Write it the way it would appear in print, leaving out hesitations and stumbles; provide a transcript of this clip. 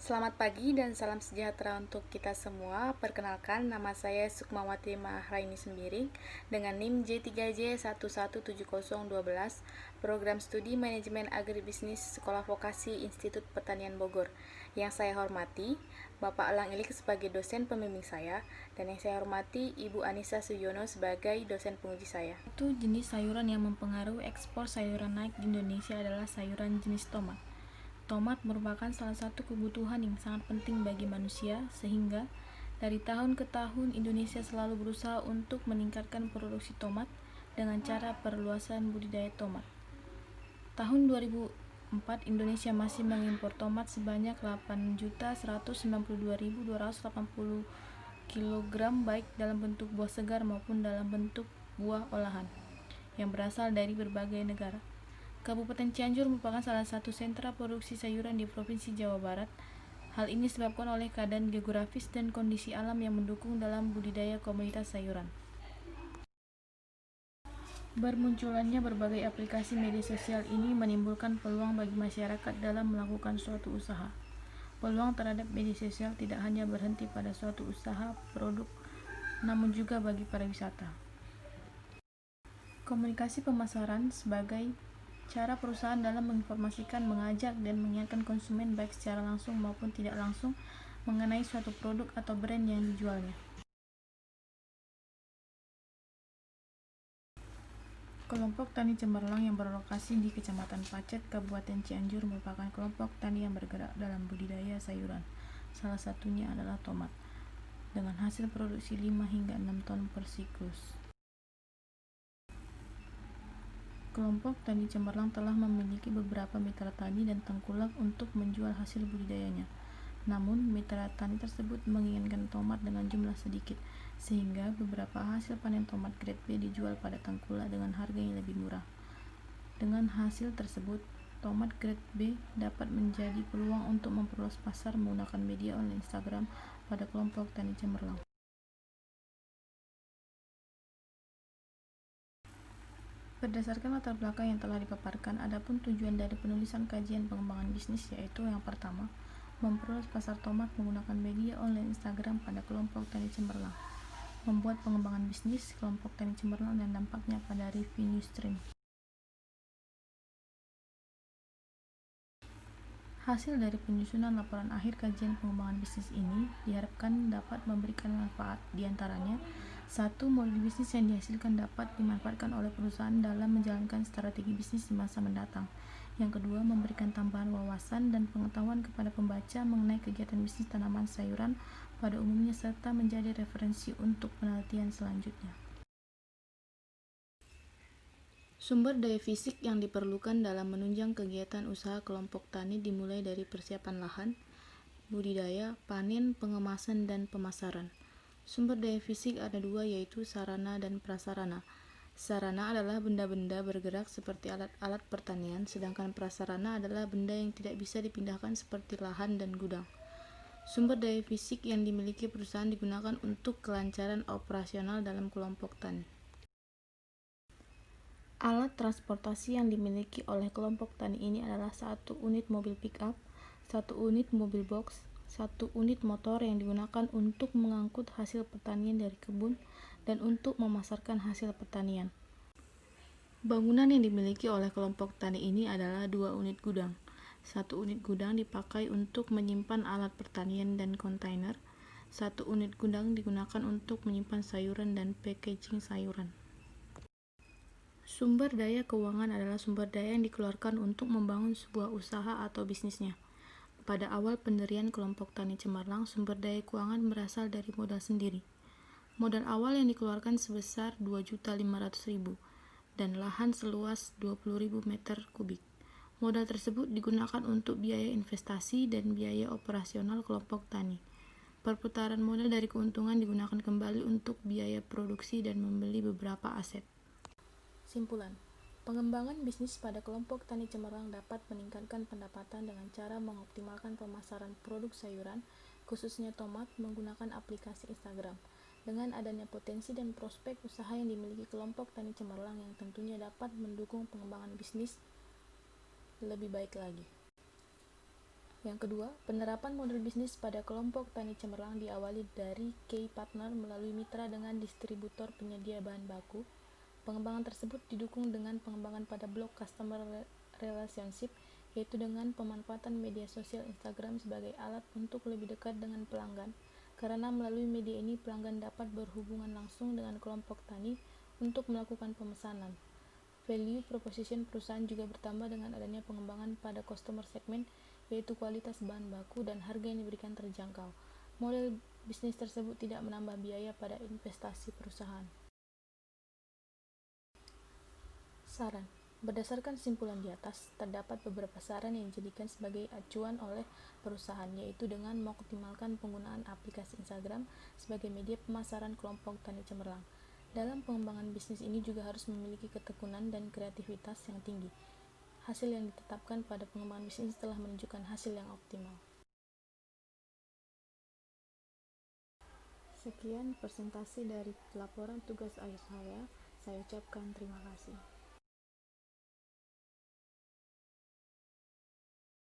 Selamat pagi dan salam sejahtera untuk kita semua. Perkenalkan, nama saya Sukmawati Mahraini Sembiring dengan NIM J3J117012, Program Studi Manajemen Agribisnis Sekolah Vokasi Institut Pertanian Bogor. Yang saya hormati, Bapak Elang Ilik sebagai dosen pembimbing saya, dan yang saya hormati Ibu Anissa Suyono sebagai dosen penguji saya. Satu jenis sayuran yang mempengaruhi ekspor sayuran naik di Indonesia adalah sayuran jenis tomat. Tomat merupakan salah satu kebutuhan yang sangat penting bagi manusia, sehingga dari tahun ke tahun Indonesia selalu berusaha untuk meningkatkan produksi tomat dengan cara perluasan budidaya tomat. Tahun 2004, Indonesia masih mengimpor tomat sebanyak 8.192.280 kg baik dalam bentuk buah segar maupun dalam bentuk buah olahan yang berasal dari berbagai negara. Kabupaten Cianjur merupakan salah satu sentra produksi sayuran di Provinsi Jawa Barat. Hal ini disebabkan oleh keadaan geografis dan kondisi alam yang mendukung dalam budidaya komoditas sayuran. Bermunculannya berbagai aplikasi media sosial ini menimbulkan peluang bagi masyarakat dalam melakukan suatu usaha. Peluang terhadap media sosial tidak hanya berhenti pada suatu usaha produk, namun juga bagi pariwisata. Komunikasi pemasaran sebagai cara perusahaan dalam menginformasikan, mengajak, dan mengingatkan konsumen baik secara langsung maupun tidak langsung mengenai suatu produk atau brand yang dijualnya. Kelompok Tani Cemerlang yang berlokasi di Kecamatan Pacet, Kabupaten Cianjur merupakan kelompok tani yang bergerak dalam budidaya sayuran. Salah satunya adalah tomat, dengan hasil produksi 5 hingga 6 ton per siklus. Kelompok Tani Cemerlang telah memiliki beberapa mitra tani dan tengkulak untuk menjual hasil budidayanya. Namun, mitra tani tersebut menginginkan tomat dengan jumlah sedikit, sehingga beberapa hasil panen tomat grade B dijual pada tengkulak dengan harga yang lebih murah. Dengan hasil tersebut, tomat grade B dapat menjadi peluang untuk memperluas pasar menggunakan media online Instagram pada kelompok Tani Cemerlang. Berdasarkan latar belakang yang telah dipaparkan, adapun tujuan dari penulisan kajian pengembangan bisnis yaitu yang pertama, memperluas pasar tomat menggunakan media online Instagram pada kelompok Tani Cemerlang, membuat pengembangan bisnis kelompok Tani Cemerlang dan dampaknya pada revenue stream. Hasil dari penyusunan laporan akhir kajian pengembangan bisnis ini diharapkan dapat memberikan manfaat, diantaranya 1. Model bisnis yang dihasilkan dapat dimanfaatkan oleh perusahaan dalam menjalankan strategi bisnis di masa mendatang. Yang kedua, memberikan tambahan wawasan dan pengetahuan kepada pembaca mengenai kegiatan bisnis tanaman sayuran pada umumnya serta menjadi referensi untuk penelitian selanjutnya. Sumber daya fisik yang diperlukan dalam menunjang kegiatan usaha kelompok tani dimulai dari persiapan lahan, budidaya, panen, pengemasan, dan pemasaran. Sumber daya fisik ada dua, yaitu sarana dan prasarana. Sarana adalah benda-benda bergerak seperti alat-alat pertanian, sedangkan prasarana adalah benda yang tidak bisa dipindahkan seperti lahan dan gudang. Sumber daya fisik yang dimiliki perusahaan digunakan untuk kelancaran operasional dalam kelompok tani. Alat transportasi yang dimiliki oleh kelompok tani ini adalah 1 unit mobil pick-up, 1 unit mobil box, 1 unit motor yang digunakan untuk mengangkut hasil pertanian dari kebun dan untuk memasarkan hasil pertanian. Bangunan yang dimiliki oleh kelompok tani ini adalah 2 unit gudang. 1 unit gudang dipakai untuk menyimpan alat pertanian dan kontainer. 1 unit gudang digunakan untuk menyimpan sayuran dan packaging sayuran. Sumber daya keuangan adalah sumber daya yang dikeluarkan untuk membangun sebuah usaha atau bisnisnya. Pada awal pendirian kelompok Tani Cemerlang, sumber daya keuangan berasal dari modal sendiri. Modal awal yang dikeluarkan sebesar 2.500.000 dan lahan seluas 20.000 meter kubik. Modal tersebut digunakan untuk biaya investasi dan biaya operasional kelompok tani. Perputaran modal dari keuntungan digunakan kembali untuk biaya produksi dan membeli beberapa aset. Simpulan. Pengembangan bisnis pada kelompok Tani Cemerlang dapat meningkatkan pendapatan dengan cara mengoptimalkan pemasaran produk sayuran, khususnya tomat, menggunakan aplikasi Instagram. Dengan adanya potensi dan prospek usaha yang dimiliki kelompok Tani Cemerlang yang tentunya dapat mendukung pengembangan bisnis lebih baik lagi. Yang kedua, penerapan model bisnis pada kelompok tani cemerlang diawali dari key partner melalui mitra dengan distributor penyedia bahan baku. Pengembangan tersebut didukung dengan pengembangan pada blok customer relationship, yaitu dengan pemanfaatan media sosial Instagram sebagai alat untuk lebih dekat dengan pelanggan, karena melalui media ini pelanggan dapat berhubungan langsung dengan kelompok tani untuk melakukan pemesanan. Value proposition perusahaan juga bertambah dengan adanya pengembangan pada customer segment, yaitu kualitas bahan baku dan harga yang diberikan terjangkau. Model bisnis tersebut tidak menambah biaya pada investasi perusahaan. Saran. Berdasarkan simpulan di atas, terdapat beberapa saran yang dijadikan sebagai acuan oleh perusahaan, yaitu dengan mengoptimalkan penggunaan aplikasi Instagram sebagai media pemasaran kelompok tani cemerlang. Dalam pengembangan bisnis ini juga harus memiliki ketekunan dan kreativitas yang tinggi. Hasil yang ditetapkan pada pengembangan bisnis telah menunjukkan hasil yang optimal. Sekian presentasi dari laporan tugas akhir saya. Saya ucapkan terima kasih.